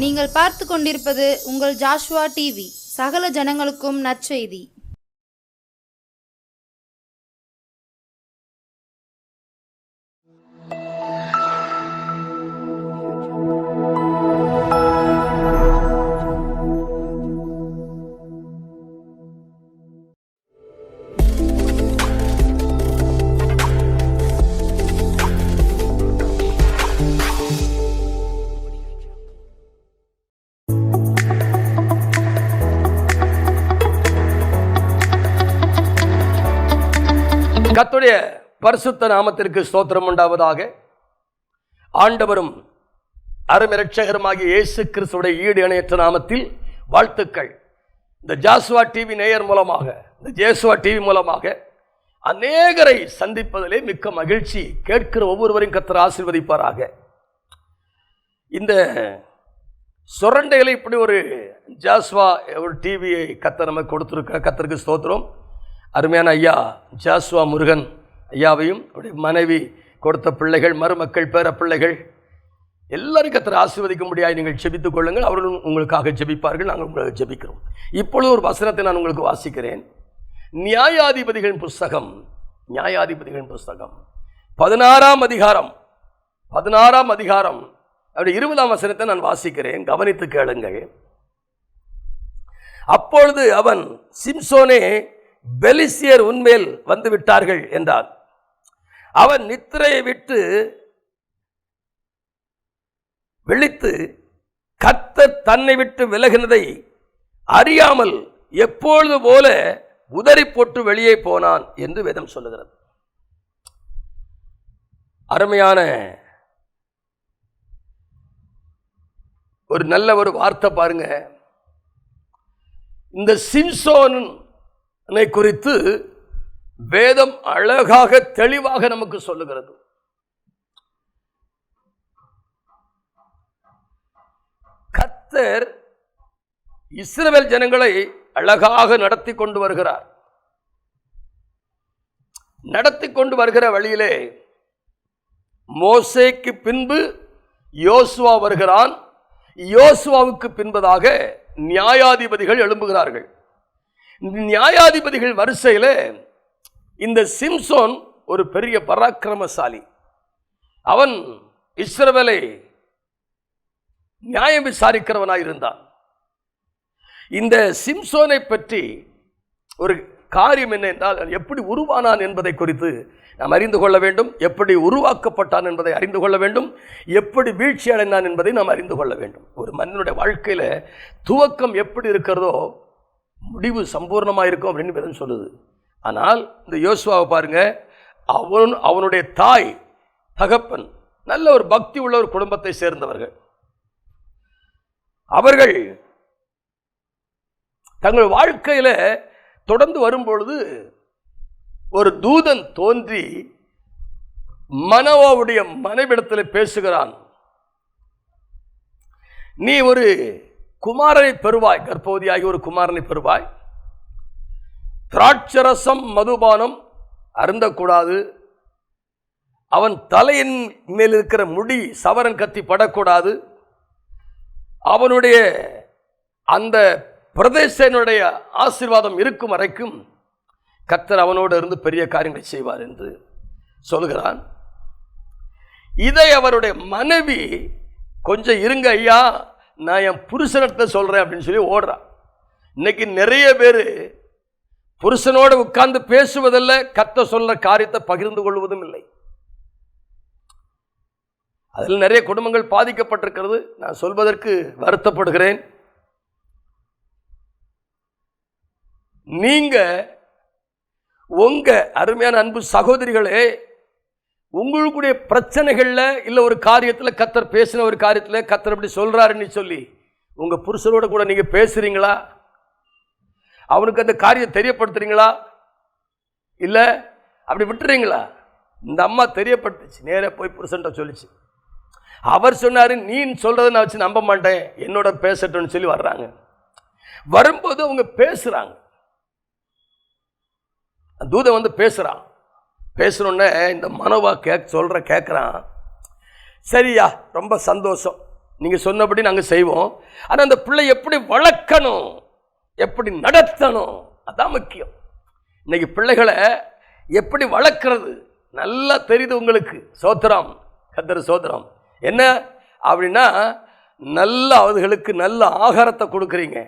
நீங்கள் பார்த்து கொண்டிருப்பது உங்கள் ஜாஷுவா டிவி. சகல ஜனங்களுக்கும் நற்செய்தி. கர்த்தருடைய பரிசுத்த நாமத்திற்கு ஸ்தோத்திரம் உண்டாவதாக. ஆண்டவரும் அருமை இரட்சகருமாகிய இயேசு கிறிஸ்துவுடைய ஈடு இணையற்ற நாமத்தில் வாழ்த்துக்கள். இந்த ஜாஷுவா டிவி நேயர் மூலமாக, இந்த ஜாஷுவா டிவி மூலமாக அநேகரை சந்திப்பதிலே மிக்க மகிழ்ச்சி. கேட்கிற ஒவ்வொருவரையும் கர்த்தர் ஆசீர்வதிப்பாராக. இந்த சுரண்டைகளை இப்படி ஒரு ஜாஷுவா ஒரு டிவியை கர்த்தர் நமக்கு கொடுத்துருக்க கர்த்தருக்கு ஸ்தோத்திரம். அருமையான ஐயா ஜாஷுவா முருகன் ஐயாவையும் அவருடைய மனைவி, கொடுத்த பிள்ளைகள், மருமக்கள், பேர பிள்ளைகள் எல்லாரும் கர்த்தர் ஆசீர்வதிக்கும்படியாக நீங்கள் ஜெபித்துக் கொள்ளுங்கள். அவர்களும் உங்களுக்காக ஜெபிப்பார்கள், நாங்கள் உங்களுக்கு ஜெபிக்கிறோம். இப்பொழுது ஒரு வசனத்தை நான் உங்களுக்கு வாசிக்கிறேன். நியாயாதிபதிகளின் புஸ்தகம் 16ஆம் அதிகாரம் அவருடைய 20ஆம் வசனத்தை நான் வாசிக்கிறேன். கவனித்து கேளுங்கள். அப்பொழுது அவன், சிம்சோனே, பெலிஸ்தியர் உன்மேல் வந்து விட்டார்கள் என்றான். அவன் நித்திரையை விட்டு விழித்து கர்த்தர் தன்னை விட்டு விலகினதை அறியாமல் எப்பொழுது போல உதறி போட்டு வெளியே போனான் என்று வேதம் சொல்லுகிறது. அருமையான ஒரு நல்ல ஒரு வார்த்தை பாருங்க. இந்த சிம்சோனை குறித்து வேதம் அழகாக தெளிவாக நமக்கு சொல்லுகிறது. கர்த்தர் இஸ்ரவேல் ஜனங்களை அழகாக நடத்தி கொண்டு வருகிறார். நடத்தி கொண்டு வருகிற வழியிலே மோசேக்கு பின்பு யோசுவா வருகிறான். யோசுவாவுக்கு பின்பதாக நியாயாதிபதிகள் எழும்புகிறார்கள். நியாயாதிபதிகள் வரிசையில் இந்த சிம்சோன் ஒரு பெரிய பராக்கிரமசாலி. அவன் இஸ்ரவேலை நியாயம் விசாரிக்கிறவனாயிருந்தான். இந்த சிம்சோனை பற்றி ஒரு காரியம் என்ன என்றால், எப்படி உருவானான் என்பதை குறித்து நாம் அறிந்து கொள்ள வேண்டும். எப்படி உருவாக்கப்பட்டான் என்பதை அறிந்து கொள்ள வேண்டும். எப்படி வீழ்ச்சி அடைந்தான் என்பதை நாம் அறிந்து கொள்ள வேண்டும். ஒரு மனிதனுடைய வாழ்க்கையில் துவக்கம் எப்படி இருக்கிறதோ முடிவு சம்பூர்ணமாக இருக்கும் அப்படின்னு வேதம் சொல்லுது. ஆனால் இந்த யோசுவாவை பாருங்க, அவனுடைய தாய் தகப்பன் நல்ல ஒரு பக்தி உள்ள ஒரு குடும்பத்தை சேர்ந்தவர்கள். அவர்கள் தங்கள் வாழ்க்கையில் தொடர்ந்து வரும்பொழுது ஒரு தூதன் தோன்றி மனோவாவுடைய மனைவிடத்தில் பேசுகிறான். நீ ஒரு குமாரனை பெறுவாய், கர்ப்பவதியாகி ஒரு குமாரனை பெறுவாய். திராட்சரசம் மதுபானம் அருந்தக்கூடாது. அவன் தலையின் மேல் இருக்கிற முடி சவரன் கத்தி படக்கூடாது. அவனுடைய அந்த பிரதேசனுடைய ஆசீர்வாதம் இருக்கும் வரைக்கும் கர்த்தர் அவனோடு இருந்து பெரிய காரியங்களை செய்வார் என்று சொல்கிறான். இதை அவருடைய மனைவி, கொஞ்சம் இருங்க ஐயா, நான் என் புருஷனத்தை சொல்றேன் அப்படின்னு சொல்லி ஓடுறான். இன்னைக்கு நிறைய பேர் புருஷனோடு உட்கார்ந்து பேசுவதில்லை, கர்த்தர் சொல்ற காரியத்தை பகிர்ந்து கொள்வதும் இல்லை. அதில் நிறைய குடும்பங்கள் பாதிக்கப்பட்டிருக்கிறது. நான் சொல்வதற்கு வருத்தப்படுகிறேன். நீங்க உங்க அருமையான அன்பு சகோதரிகளே, உங்களுடைய பிரச்சனைகள்ல இல்ல ஒரு காரியத்தில் கர்த்தர் பேசின ஒரு காரியத்தில் கர்த்தர் அப்படி சொல்றாருன்னு சொல்லி உங்க புருஷனோட கூட நீங்க பேசுறீங்களா? அவனுக்கு அந்த காரியம் தெரியப்படுத்துறீங்களா? இல்ல அப்படி விட்டுறீங்களா? இந்த அம்மா தெரியப்படுத்துச்சு, நேர போய் புருஷன்ட்ட சொல்லிச்சு. அவர் சொன்னாரு, நீ சொல்றதை நான் வச்சு நம்ப மாட்டேன், என்னோட பேசட்டும்னு சொல்லி வர்றாங்க. வரும்போது அவங்க பேசுறாங்க. தூதன் வந்து பேசுறான். பேசணுன்னே இந்த மனோவா கேட்குறான், சரியா ரொம்ப சந்தோஷம், நீங்கள் சொன்னபடி நாங்கள் செய்வோம். ஆனால் அந்த பிள்ளை எப்படி வளர்க்கணும், எப்படி நடத்தணும், அதான் முக்கியம். இன்னைக்கு பிள்ளைகளை எப்படி வளர்க்கிறது நல்லா தெரியுது உங்களுக்கு. சோத்திரம், கர்த்தர் சோத்திரம். என்ன அப்படின்னா, நல்ல அவர்களுக்கு நல்ல ஆகாரத்தை கொடுக்குறீங்க,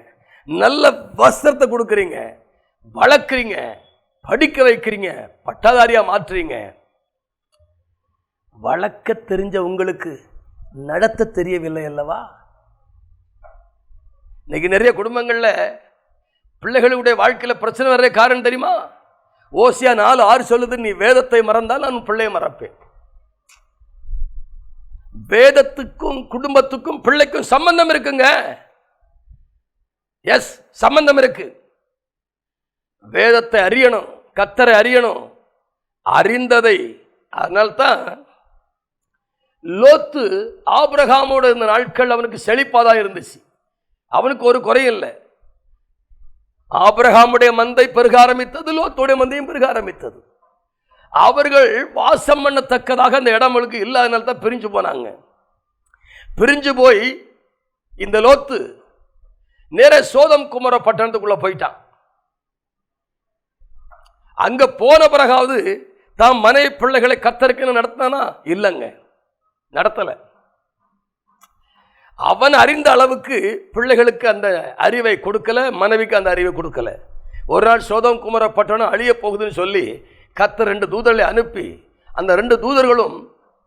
நல்ல வஸ்திரத்தை கொடுக்குறீங்க, வளர்க்குறீங்க, படிக்க வைக்கிறீங்க, பட்டாதாரியாக மாற்றுறீங்க. வளர்க்க தெரிஞ்ச உங்களுக்கு நடத்த தெரியவில்லை அல்லவா? இன்னைக்கு நிறைய குடும்பங்களில் பிள்ளைகளுடைய வாழ்க்கையில் பிரச்சனை வர்ற காரணம் தெரியுமா? ஓசியா 4:6 சொல்லுது, நீ வேதத்தை மறந்தால் நான் பிள்ளையை மறப்பேன். வேதத்துக்கும் குடும்பத்துக்கும் பிள்ளைக்கும் சம்பந்தம் இருக்குங்க. எஸ், சம்பந்தம் இருக்கு. வேதத்தை அறியணும், கர்த்தரை அறியணும். அறிந்ததை, அதனால்தான் லோத்து ஆபிரகாமோட இருந்த நாட்கள் அவனுக்கு செழிப்பாதான் இருந்துச்சு. அவனுக்கு ஒரு குறையும் இல்லை. ஆபிரகாமுடைய மந்தை பெருக ஆரம்பித்தது, லோத்துடைய மந்தையும் பெருக ஆரம்பித்தது. அவர்கள் வாசம் பண்ணத்தக்கதாக அந்த இடம் அவளுக்கு இல்லாதனால தான் பிரிஞ்சு போனாங்க. பிரிஞ்சு போய் இந்த லோத்து நேர சோதம் குமர பட்டணத்துக்குள்ள போயிட்டான். அங்க போன பிறகாவது தான் மனைவி பிள்ளைகளை கர்த்தருக்குன்னு நடத்தினானா? இல்லைங்க, நடத்தல. அவன் அறிந்த அளவுக்கு பிள்ளைகளுக்கு அந்த அறிவை கொடுக்கல, மனைவிக்கு அந்த அறிவை கொடுக்கல. ஒரு நாள் சோதம் குமர பட்டணம் அழிய போகுதுன்னு சொல்லி கர்த்தர் 2 தூதர்களை அனுப்பி அந்த 2 தூதர்களும்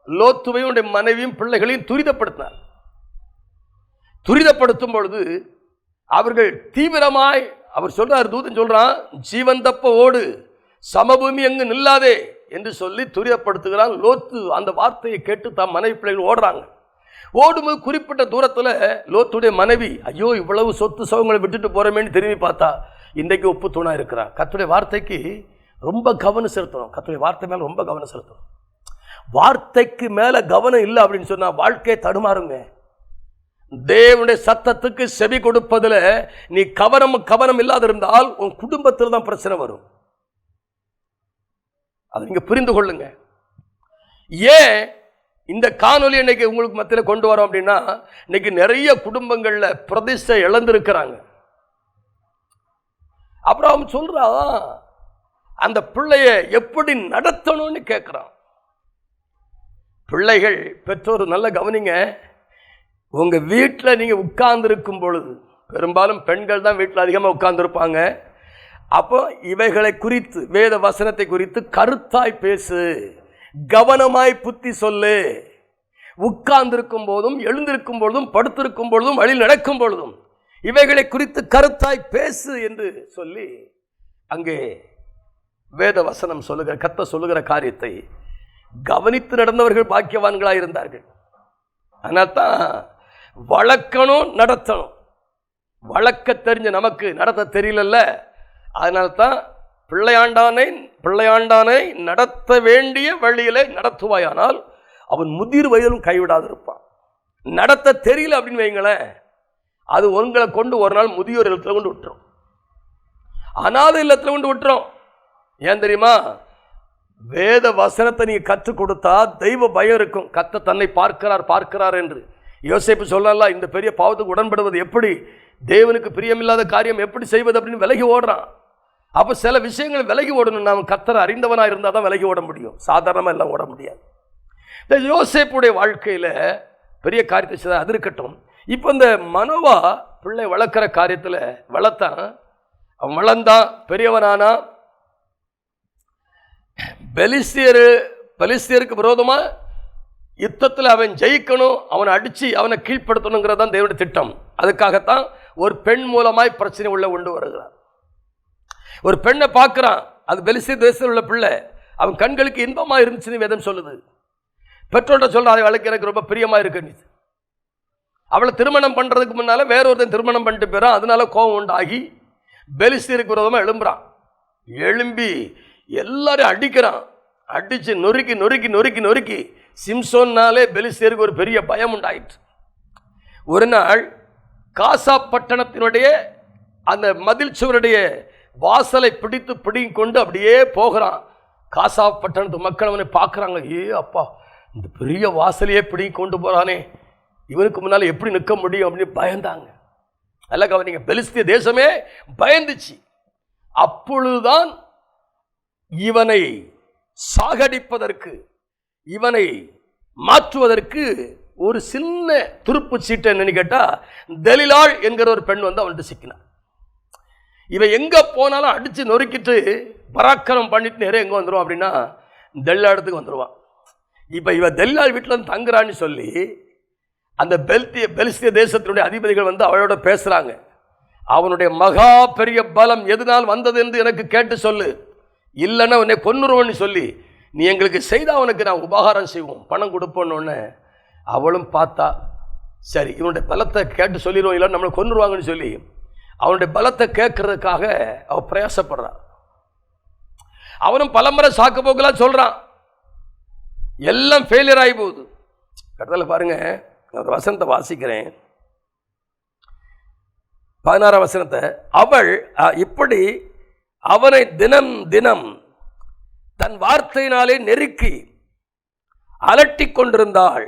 லோத்துவையும் மனைவியும் பிள்ளைகளையும் துரிதப்படுத்தினார். துரிதப்படுத்தும் பொழுது அவர்கள் தீவிரமாய், அவர் சொல்றார், தூதன் சொல்றான், ஜீவன் தப்ப ஓடு, சமபூமி எங்கு நில்லாதே என்று சொல்லி துரிதப்படுத்துகிறான். லோத்து அந்த வார்த்தையை கேட்டு தான் மனைவி பிள்ளைகள் ஓடுறாங்க. ஓடும்போது குறிப்பிட்ட தூரத்தில் லோத்துடைய மனைவி, ஐயோ இவ்வளவு சொத்து சவங்களை விட்டுட்டு போறமேன்னு திரும்பி பார்த்தா இன்றைக்கு உப்பு தூணா இருக்கிறார். கர்த்தருடைய வார்த்தைக்கு ரொம்ப கவனம் செலுத்தணும். கர்த்தருடைய வார்த்தை மேலே ரொம்ப கவனம் செலுத்தணும். வார்த்தைக்கு மேலே கவனம் இல்லை அப்படின்னு சொன்னா வாழ்க்கையை தடுமாறுங்க. தேவனுடைய சத்தத்துக்கு செவி கொடுப்பதில் நீ கவனம் இல்லாத இருந்தால் உன் குடும்பத்தில் தான் பிரச்சனை வரும். அதை நீங்க புரிந்து கொள்ளுங்க. ஏன் இந்த காணொலி இன்னைக்கு உங்களுக்கு மத்தியில் கொண்டு வரோம் அப்படின்னா, இன்னைக்கு நிறைய குடும்பங்கள்ல பிரதிஷ்டை இழந்திருக்கிறாங்க. அப்புறம் அவன் சொல்றான், அந்த பிள்ளைய எப்படி நடத்தணும்னு கேட்கிறான். பிள்ளைகள், பெற்றோர் நல்ல கவனிங்க. உங்க வீட்டில் நீங்க உட்கார்ந்து இருக்கும் பொழுது, பெரும்பாலும் பெண்கள் தான் வீட்டில் அதிகமாக உட்கார்ந்துருப்பாங்க. அப்போ இவைகளை குறித்து, வேத வசனத்தை குறித்து கருத்தாய் பேசு, கவனமாய் புத்தி சொல்லு. உட்கார்ந்திருக்கும் போதும், எழுந்திருக்கும் பொழுதும், படுத்திருக்கும் பொழுதும், வழி நடக்கும் பொழுதும் இவைகளை குறித்து கருத்தாய் பேசு என்று சொல்லி அங்கே வேத வசனம் சொல்லுகிற, கர்த்தர் சொல்லுகிற காரியத்தை கவனித்து நடந்தவர்கள் பாக்கியவான்களாக இருந்தார்கள். அதனால தான் வளர்க்கணும், நடத்தணும். வளர்க்க தெரிஞ்ச நமக்கு நடத்த தெரியலல்ல. அதனால்தான் பிள்ளையாண்டானை நடத்த வேண்டிய வழியிலே நடத்துவாயானால் அவன் முதிர் வயதிலும் கைவிடாது இருப்பான். நடத்த தெரியல அப்படின்னு வைங்களேன், அது உங்களை கொண்டு ஒரு நாள் முதியோர் இல்லத்தில் கொண்டு விட்டுரும், அநாதை இல்லத்தில் கொண்டு விட்டுரும். ஏன் தெரியுமா? வேத வசனத்தை நீங்க கற்றுக் கொடுத்தா தெய்வ பயம் இருக்கும். கர்த்தர் தன்னை பார்க்கிறார் என்று யோசேப்பு சொல்லலாம். இந்த பெரிய பாவத்துக்கு உடன்படுவது எப்படி, தேவனுக்கு பிரியமில்லாத காரியம் எப்படி செய்வது அப்படின்னு விலகி ஓடுறான். அப்போ சில விஷயங்கள் விலகி ஓடணும். நாம் கர்த்தரை அறிந்தவனாக இருந்தால் தான் விலகி ஓட முடியும், சாதாரணமாக எல்லாம் ஓட முடியாது. இந்த யோசேப்புடைய வாழ்க்கையில் பெரிய காரியத்தை செய்த, அது இருக்கட்டும். இப்போ இந்த மனோவா பிள்ளை வளர்க்குற காரியத்தில் வளர்த்தான். அவன் வளர்ந்தான், பெரியவனானா. பெலிஸ்தியருக்கு விரோதமாக யுத்தத்தில் அவன் ஜெயிக்கணும், அவனை அடித்து அவனை கீழ்ப்படுத்தணுங்கிறது தான் தேவனுடைய திட்டம். அதுக்காகத்தான் ஒரு பெண் மூலமாய் பிரச்சனை உள்ள கொண்டு வருகிறார். ஒரு பெண்ணை பார்க்குறான், அது பெலிஸ்திய தேசத்தில் உள்ள பிள்ளை, அவன் கண்களுக்கு இன்பமாக இருந்துச்சுன்னு வேதம் சொல்லுது. பெற்றோர்கிட்ட சொல்ல, அதை வளர்க்க எனக்கு ரொம்ப பிரியமாக இருக்கு. அவளை திருமணம் பண்ணுறதுக்கு முன்னால் வேற ஒருத்தன் திருமணம் பண்ணிட்டு போயிறான். அதனால கோபம் உண்டாகி பெலிஸ்தியருக்கு விரோதமாக எழும்பி எல்லாரையும் அடிக்கிறான். அடித்து நொறுக்கி சிம்சோன்னாலே பெலிஸ்தியருக்கு ஒரு பெரிய பயம் உண்டாயிற்று. ஒரு நாள் காசா பட்டணத்தினுடைய அந்த மதில் சுவருடைய வாசலை பிடிங்கி கொண்டு அப்படியே போகிறான். காசா பட்டணத்து மக்கள் அவனை பார்க்குறாங்க. ஏ அப்பா, இந்த பெரிய வாசலையே பிடிங்கி கொண்டு போகிறானே, இவனுக்கு முன்னால் எப்படி நிற்க முடியும் அப்படின்னு பயந்தாங்க. அல்ல கவனிங்க, பெலிஸ்திய தேசமே பயந்துச்சு. அப்பொழுதுதான் இவனை சாகடிப்பதற்கு, இவனை மாற்றுவதற்கு ஒரு சின்ன துருப்பு சீட்டு என்னன்னு கேட்டா, தெலிலாள் என்கிற ஒரு பெண் வந்து அவன்கிட்ட சிக்கினான். இவன் எங்க போனாலும் அடிச்சு நொறுக்கிட்டு பராக்கிரமம் பண்ணிட்டு நேரம் எங்க வந்துடும் அப்படின்னா தெல்லா இடத்துக்கு வந்துடுவான். இப்ப இவன் தெல்லாள் வீட்டில் வந்து தங்குறான்னு சொல்லி அந்த பெலிஸ்திய தேசத்தினுடைய அதிபதிகள் வந்து அவளோட பேசுறாங்க. அவனுடைய மகா பெரிய பலம் எதனால் வந்தது என்று எனக்கு கேட்டு சொல்லு, இல்லைன்னா உன்னை கொன்னுருவன்னு சொல்லி நீ எங்களுக்கு செய்தா அவனுக்கு நான் உபகாரம் செய்வோம், பணம் கொடுப்போன்னு. அவளும் பார்த்தா சரி இவனுடைய பலத்தை கேட்டு சொல்லிடுவோம், இல்லை நம்மளை கொன்னுருவாங்கன்னு சொல்லி அவனுடைய பலத்தை கேட்கறதுக்காக அவ பிரயாசப்படுறான். அவனும் பலமுறை சாக்கு போக்கெல்லாம் சொல்றான், எல்லாம் ஃபெயிலியர் ஆகி போகுது. கட்டத்தில் பாருங்க, ஒரு வசனத்தை வாசிக்கிறேன், 16 வசனத்தை. அவள் இப்படி அவனை தினம் தினம் தன் வார்த்தையினாலே நெருக்கி அலட்டி கொண்டிருந்தாள்.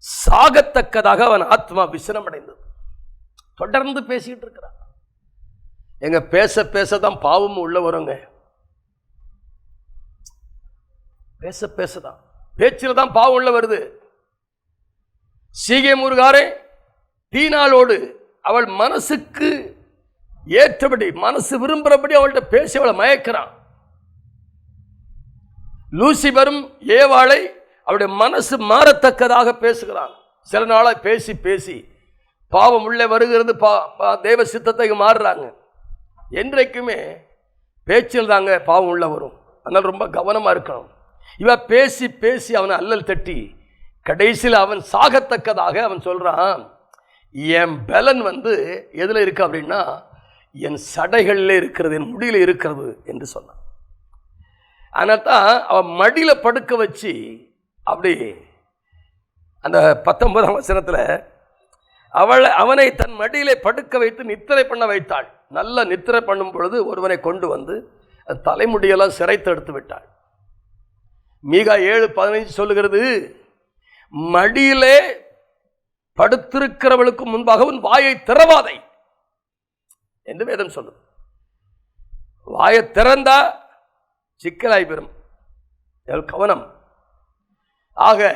சாகத்தக்கதாக அவன் ஆத்மா விசனமடைந்தது. தொடர்ந்து பேசிட்டு இருக்கிறான். எங்க பேச பேசதான் பாவமும் உள்ள வருங்க. பேச பேசதான், பேச்சில் தான் பாவம் உள்ள வருது. சீகேமூர்காரே தீனாளோடு அவள் மனசுக்கு ஏற்றபடி, மனசு விரும்புறபடி அவள்கிட்ட பேசி அவளை மயக்கிறான். லூசிபரும் ஏவாளை அவளுடைய மனசு மாறத்தக்கதாக பேசுகிறான். சில நாளாக பேசி பேசி பாவம் உள்ளே வருகிறது, தேவ சித்தத்தை மாறுறாங்க. என்றைக்குமே பேச்சில் தாங்க பாவம் உள்ள வரும். அதனால் ரொம்ப கவனமாக இருக்கணும். இவன் பேசி பேசி அவனை அல்லல் தட்டி கடைசியில் அவன் சாகத்தக்கதாக அவன் சொல்றான், என் பலன் வந்து எதில் இருக்கு அப்படின்னா என் சடைகளில் இருக்கிறது, என் முடியில் இருக்கிறது என்று சொன்னான். அதனால் தான் அவன் மடியில் படுக்க வச்சு அப்படி அந்த 19ஆம் வசனத்தில் அவனை தன் மடியிலே படுக்க வைத்து நித்திரை பண்ண வைத்தாள். நல்ல நித்திரை பண்ணும் பொழுது ஒருவனை கொண்டு வந்து தலைமுடியெல்லாம் சிரைத்து எடுத்து விட்டாள். மீகா 7:15 சொல்லுகிறது, மடியிலே படுத்திருக்கிறவளுக்கு முன்பாக உன் வாயை திறவாதை என்று வேதம் சொல்லுது. வாயை திறந்தா சிக்கலாய் பெறும், கவனம். ஆக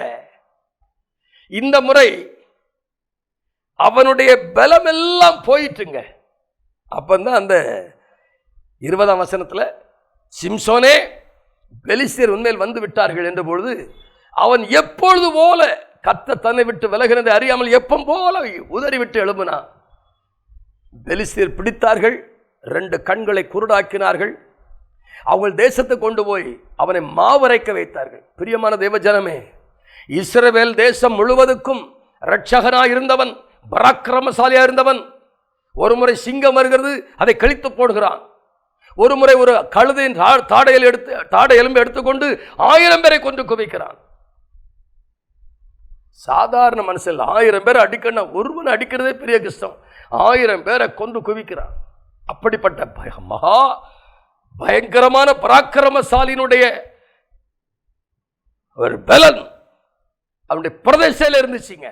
இந்த முறை அவனுடைய பலம் எல்லாம் போயிட்டுங்க. அப்பந்தான் அந்த 20ஆம் வசனத்தில் சிம்சோனே பெலிஸ்தியர் உண்மையில் வந்து விட்டார்கள் என்ற பொழுது அவன் எப்பொழுது போல கர்த்தர் தன்னை விட்டு விலகினதை அறியாமல் எப்பம் போல உதறி விட்டு எழும்பினான். பெலிஸ்தியர் பிடித்தார்கள், 2 கண்களை குருடாக்கினார்கள். அவங்கள் தேசத்தை கொண்டு போய் அவனை மாவரைக்க வைத்தார்கள். பிரியமான தேவஜனமே, இஸ்ரவேல் தேசம் முழுவதுக்கும் இரட்சகனாய் இருந்தவன், பராக்கிரமசாலியா இருந்தவன், ஒரு முறை சிங்கம் வருகிறது, அதை கழித்து போடுகிறான். ஒரு முறை ஒரு கழுதையின் தாடை எலும்பை எடுத்துக்கொண்டு 1000 பேரை கொண்டு குவிக்கிறான். சாதாரண மனுஷன் 1000 பேரை அடிக்கணும், ஒருவனை அடிக்கிறதே பெரிய கஷ்டம். 1000 பேரை கொண்டு குவிக்கிறான். அப்படிப்பட்ட மகா பயங்கரமான பராக்கிரமசாலியினுடைய ஒரு பலன் அவனுடைய பிரதிஷ்டையில் இருந்துச்சுங்க.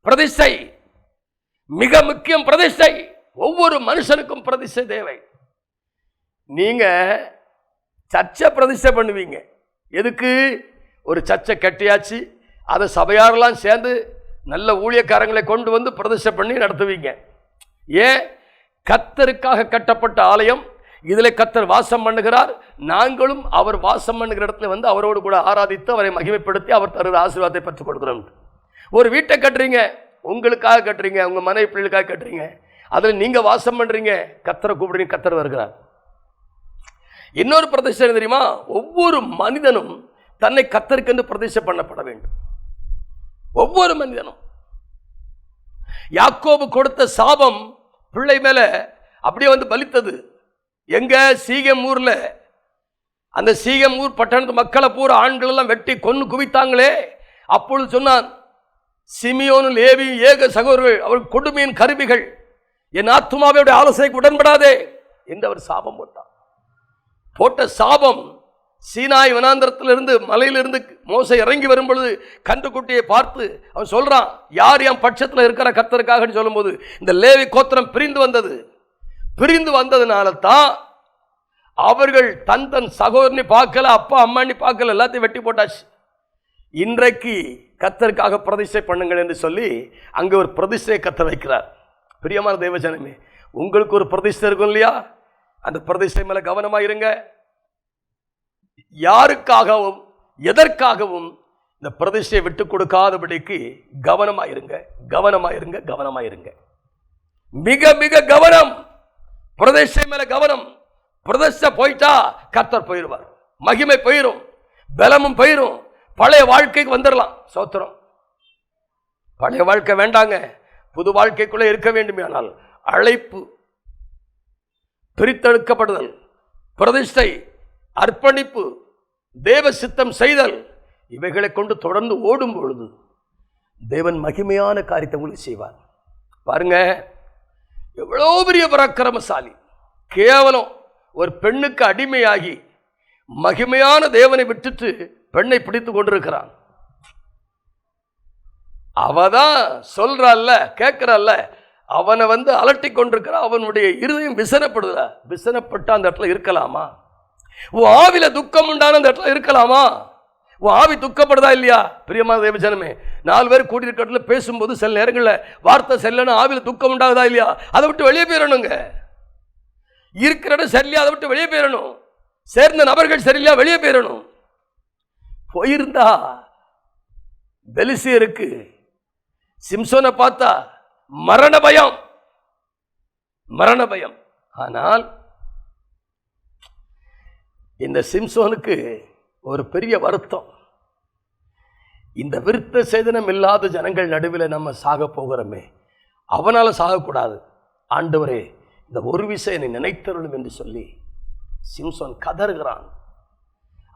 பிரதிஷ்டை மிக முக்கியம். பிரதிஷ்டை ஒவ்வொரு மனுஷனுக்கும் பிரதிஷ்டை தேவை. நீங்க சர்ச்சை பிரதிஷ்டை பண்ணுவீங்க. எதுக்கு? ஒரு சர்ச்சை கட்டியாச்சு, அதை சபையாரெல்லாம் சேர்ந்து நல்ல ஊழியக்காரங்களை கொண்டு வந்து பிரதிஷ்டை பண்ணி நடத்துவீங்க. ஏன்? கர்த்தருக்காக கட்டப்பட்ட ஆலயம், இதில் கர்த்தர் வாசம் பண்ணுகிறார். நாங்களும் அவர் வாசம் பண்ணுகிற இடத்துல வந்து அவரோடு கூட ஆராதித்து அவரை மகிமைப்படுத்தி அவர் தருகிற ஆசீர்வாதத்தை பெற்றுக் கொடுக்கிறோம். ஒரு வீட்டை கட்டுறீங்க, உங்களுக்காக கட்டுறீங்க, உங்க மனைவி பிள்ளைகளுக்காக கட்டுறீங்க, அதில் நீங்க வாசம் பண்றீங்க, கர்த்தரை கூப்பிடுறீங்க, கர்த்தர் வருகிறார். இன்னொரு பிரதிஷ்டை தெரியுமா? ஒவ்வொரு மனிதனும் தன்னை கர்த்தருக்கு பிரதிஷ்டை பண்ணப்பட வேண்டும். ஒவ்வொரு மனிதனும். யாக்கோபு கொடுத்த சாபம் பிள்ளை மேல அப்படியே வந்து பலித்தது. எங்க? சீகேம் ஊர்ல. அந்த சீகேம் ஊர் பட்டணத்து மக்களை பூரா ஆண்கள் எல்லாம் வெட்டி கொன்னு குவித்தாங்களே. அப்பொழுது சொன்னான், சிமியோனும் லேவி ஏக சகோதரர்கள், அவர்கள் கொடுமையின் கருவிகள், என் ஆத்துமாவுடைய ஆலோசனைக்கு உடன்படாதே என்று அவர் சாபம் போட்டார். போட்ட சாபம் சீனாய் வனாந்திரத்திலிருந்து மலையிலிருந்து மோசே இறங்கி வரும் பொழுது கன்றுக்குட்டியை பார்த்து அவன் சொல்றான், யார் என் பட்சத்தில் இருக்கிற கர்த்தருக்காக சொல்லும்போது இந்த லேவி கோத்திரம் பிரிந்து வந்தது. பிரிந்து வந்ததுனால தான் அவர்கள் தன் தன் சகோதரனை பார்க்கல, அப்பா அம்மானி பார்க்கல, எல்லாத்தையும் வெட்டி போட்டாச்சு. இன்றைக்கு கர்த்தருக்காக பிரதிஷ்டை பண்ணுங்கள் என்று சொல்லி அங்கே ஒரு பிரதிஷ்டையை கர்த்தர் வைக்கிறார். பிரியமான தேவஜனமே, உங்களுக்கு ஒரு பிரதிஷ்டை இருக்கும் இல்லையா? அந்த பிரதிஷ்டை மேல கவனமாக இருங்க. யாருக்காகவும் எதற்காகவும் இந்த பிரதிஷ்டையை விட்டு கொடுக்காதபடிக்கு கவனமாயிருங்க, கவனமாயிருங்க, கவனமாயிருங்க. மிக மிக கவனம். பிரதிஷ்டை மேல கவனம். பிரதிஷ்டை போயிட்டா கர்த்தர் போயிடுவார், மகிமை போயிடும், பலமும் போயிடும், பழைய வாழ்க்கைக்கு வந்துடலாம். சோத்திரம். பழைய வாழ்க்கை வேண்டாங்க, புது வாழ்க்கைக்குள்ளே இருக்க வேண்டுமே. ஆனால் அழைப்பு, பிரித்தெடுக்கப்படுதல், பிரதிஷ்டை, அர்ப்பணிப்பு, தேவ சித்தம் செய்தல், இவைகளை கொண்டு தொடர்ந்து ஓடும் பொழுது தேவன் மகிமையான காரியத்தை உங்களுக்கு செய்வார். பாருங்க, எவ்வளோ பெரிய பராக்கிரமசாலி. கேவலம் ஒரு பெண்ணுக்கு அடிமையாகி மகிமையான தேவனை விட்டுட்டு பெண்ணை பிடித்து கொண்டிருக்கிறான். அவதான் சொல்றாள்ல, கேட்கிறாள்ல, அவனை அலட்டி கொண்டிருக்கிறான். அவனுடைய இருதயம் விசனப்படுதல. விசனப்பட்ட அந்த இடத்துல இருக்கலாமா? உன் ஆவில துக்கம் உண்டான அந்த இடத்துல இருக்கலாமா? உன் ஆவி துக்கப்படுதா இல்லையா? பிரியமான தேவஜனமே, 4 பேர் கூட்டியிருக்கிறதுல பேசும்போது சில நேரங்களில் வார்த்தை செல்லணும், ஆவில துக்கம் உண்டாகுதா இல்லையா? அதை விட்டு வெளியே போயிடணுங்க. இருக்கிற இடம் சரியில்லையா? அதை விட்டு வெளியே போயிடணும். சேர்ந்த நபர்கள் சரியில்லையா? வெளியே போயிடணும். போயிருந்தா பெலிசியருக்கு சிம்சோனை பார்த்தா மரண பயம், மரண பயம். ஆனால் இந்த சிம்சோனுக்கு ஒரு பெரிய வருத்தம். இந்த விருத்த சேதனம் இல்லாத ஜனங்கள் நடுவில் நம்ம சாக போகிறோமே, அவனால சாகக்கூடாது. ஆண்டவரே, இந்த ஒரு விஷயம் என்னை நினைத்தருளும் என்று சொல்லி சிம்சோன் கதறுகிறான்.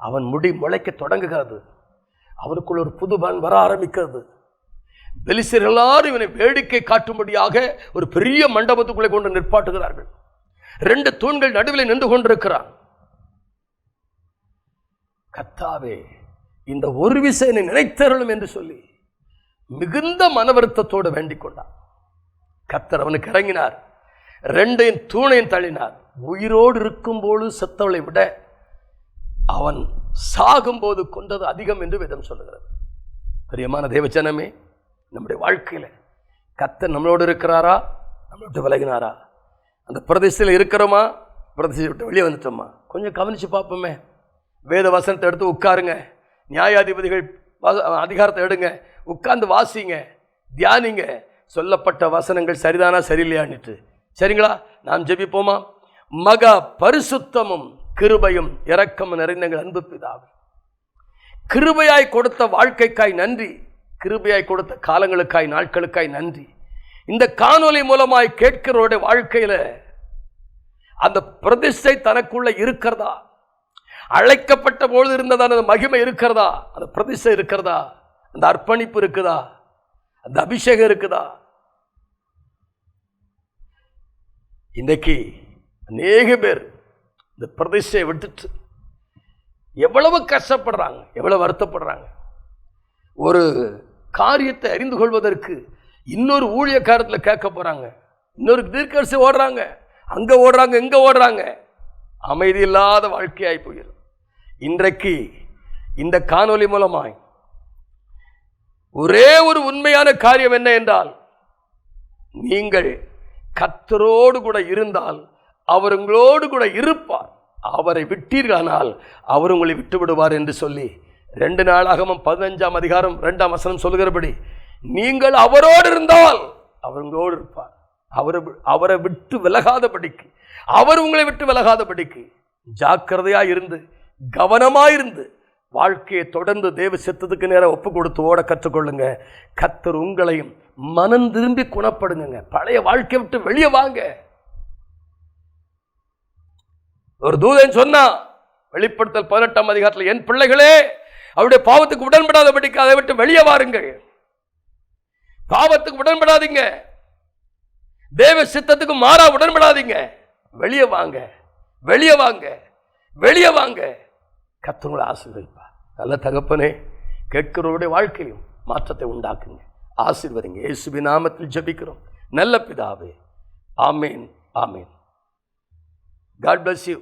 அவன் முடி முளைக்க தொடங்குகிறது. அவனுக்குள்ள ஒரு புது பலன் வர ஆரம்பிக்கிறது. பெலிஸ்தர் எல்லாரும் இவனை வேடிக்கை காட்டும்படியாக ஒரு பெரிய மண்டபத்துக்குள்ளே கொண்டு நிற்பாட்டுகிறார்கள். 2 தூண்கள் நடுவில் நின்று கொண்டிருக்கிறான். கர்த்தாவே, இந்த ஒரு விஷயம் நினைத்தருளும் என்று சொல்லி மிகுந்த மன வருத்தத்தோடு வேண்டிக் கொண்டான். கர்த்தர் அவனுக்கு இறங்கினார். 2 தூணையும் தள்ளினார். உயிரோடு இருக்கும்போது செத்தவளை விட அவன் சாகும்போது கொண்டது அதிகம் என்று வேதம் சொல்லுகிறது. பிரியமான தேவஜனமே, நம்முடைய வாழ்க்கையில் கர்த்தர் நம்மளோடு இருக்கிறாரா, நம்மளை விட்டு விலகினாரா? அந்த பிரதிஷ்டையில் இருக்கிறோமா, பிரதிஷ்டை விட்டு வெளியே வந்துட்டோமா? கொஞ்சம் கவனித்து பார்ப்போமே. வேத வசனத்தை எடுத்து உட்காருங்க. நியாயாதிபதிகள் அதிகாரத்தை எடுங்க, உட்கார்ந்து வாசிங்க, தியானிங்க. சொல்லப்பட்ட வசனங்கள் சரிதானா சரியில்லையான்னுட்டு. சரிங்களா? நாம் ஜெபிப்போமா? மகா பரிசுத்தமும் கிருபையும் இரக்கமும் நிறைந்த அன்பு பிதாவே, கிருபையாய் கொடுத்த வாழ்க்கைக்காய் நன்றி. கிருபையாய் கொடுத்த காலங்களுக்காய், நாட்களுக்காய் நன்றி. இந்த காணொலி மூலமாய் கேட்கிறவருடைய வாழ்க்கையில அந்த பிரதிஷ்டை தனக்குள்ள இருக்கிறதா? அழைக்கப்பட்ட பொழுது இருந்ததான அந்த மகிமை இருக்கிறதா? அந்த பிரதிஷ்டை இருக்கிறதா? அந்த அர்ப்பணிப்பு இருக்குதா? அந்த அபிஷேகம் இருக்குதா? இன்றைக்கு அநேக பேர் இந்த பிரதிஷ்டையை விட்டுட்டு எவ்வளவு கஷ்டப்படுறாங்க, எவ்வளவு வருத்தப்படுறாங்க. ஒரு காரியத்தை அறிந்து கொள்வதற்கு இன்னொரு ஊழியக்காரத்தில் கேட்க போறாங்க, இன்னொரு தீர்க்கதரிசி ஓடுறாங்க, அங்க ஓடுறாங்க, இங்க ஓடுறாங்க. அமைதி இல்லாத வாழ்க்கையாய் போயிடும். இன்றைக்கு இந்த காணொலி மூலமாய் ஒரே ஒரு உண்மையான காரியம் என்ன என்றால், நீங்கள் கர்த்தரோடு கூட இருந்தால் அவர் உங்களோடு கூட இருப்பார். அவரை விட்டீர்களானால் அவர் உங்களை விட்டு விடுவார் என்று சொல்லி 2 நாளாகமம் 15ஆம் அதிகாரம் 2ஆம் வசனம் சொல்கிறபடி, நீங்கள் அவரோடு இருந்தால் அவர் உங்களோடு இருப்பார். அவரை விட்டு விலகாதபடிக்கு, அவர் உங்களை விட்டு விலகாதபடிக்கு ஜாக்கிரதையா இருந்து, கவனமாயிருந்து வாழ்க்கையை தொடர்ந்து தேவ சித்தத்துக்கு நேரம் ஒப்பு கொடுத்து ஓட கற்றுக்கொள்ளுங்க. கர்த்தர் உங்களையும் மனம் திரும்பி குணப்படுங்க. பழைய வாழ்க்கையை விட்டு வெளியே வாங்க. ஒரு தூதன் சொன்னா, வெளிப்படுத்தல் 18ஆம் அதிகாரத்தில், என் பிள்ளைகளே, அவருடைய பாவத்துக்கு உடன்படாதபடிக்கு அதை விட்டு வெளியே வாருங்கள். பாவத்துக்கு உடன்படாதீங்க, தேவ சித்தத்துக்கு மாறா உடன்படாதீங்க. வெளியே வாங்க, வெளியே வாங்க, வெளியே வாங்க. கர்த்தர் ஆசீர்வதிப்பார். நல்ல தகப்பனே, கேட்கிறவருடைய வாழ்க்கையிலும் மாற்றத்தை உண்டாக்குங்க, ஆசீர்வதிங்க. இயேசுவின் நாமத்தில் ஜெபிக்கிறோம் நல்ல பிதாவே. ஆமேன், ஆமேன். God bless you.